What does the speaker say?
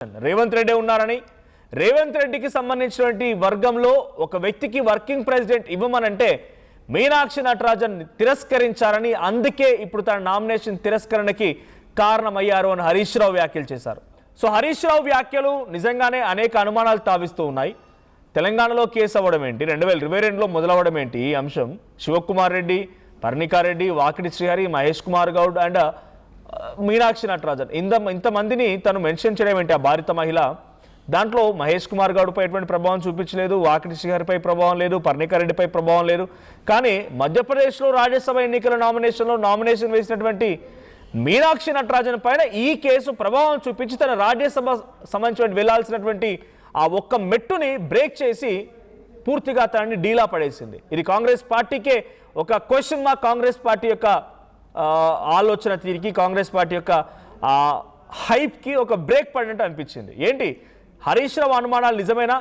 రేవంత్ రెడ్డి ఉన్నారని, రేవంత్ రెడ్డికి సంబంధించినటువంటి వర్గంలో ఒక వ్యక్తికి వర్కింగ్ ప్రెసిడెంట్ ఇవ్వమనంటే మీనాక్షి నటరాజన్ తిరస్కరించారని, అందుకే ఇప్పుడు తన నామినేషన్ తిరస్కరణకి కారణమయ్యారు అని హరీష్ రావు వ్యాఖ్యలు చేశారు. సో హరీష్ రావు వ్యాఖ్యలు నిజంగానే అనేక అనుమానాలు తావిస్తూ ఉన్నాయి. తెలంగాణలో కేసు అవ్వడం ఏంటి, 2022లో మొదలవడం ఏంటి ఈ అంశం, శివకుమార్ రెడ్డి, పర్ణికారెడ్డి, వాకిటి శ్రీహరి, మహేష్ కుమార్ గౌడ్ అండ్ మీనాక్షి నటరాజన్ ఇంతమందిని తను మెన్షన్ చేయడం ఏంటి? ఆ బాధిత మహిళ దాంట్లో మహేష్ కుమార్ గౌడ్పై ఎటువంటి ప్రభావం చూపించలేదు, వాకిటి శ్రీహరిపై ప్రభావం లేదు, పర్ణికారెడ్డిపై ప్రభావం లేదు. కానీ మధ్యప్రదేశ్లో రాజ్యసభ ఎన్నికల నామినేషన్ వేసినటువంటి మీనాక్షి నటరాజన్ పైన ఈ కేసు ప్రభావం చూపించి తన రాజ్యసభ సంబంధించిన వెళ్లాల్సినటువంటి ఆ ఒక్క మెట్టుని బ్రేక్ చేసి పూర్తిగా తనని డీలా పడేసింది. ఇది కాంగ్రెస్ పార్టీకే ఒక క్వశ్చన్ మార్క్. కాంగ్రెస్ పార్టీ యొక్క ఆలోచన తీరికి, కాంగ్రెస్ పార్టీ యొక్క హైప్కి ఒక బ్రేక్ పడినట్టు అనిపించింది. ఏంటి హరీష్ రావు అనుమానాలు నిజమేనా?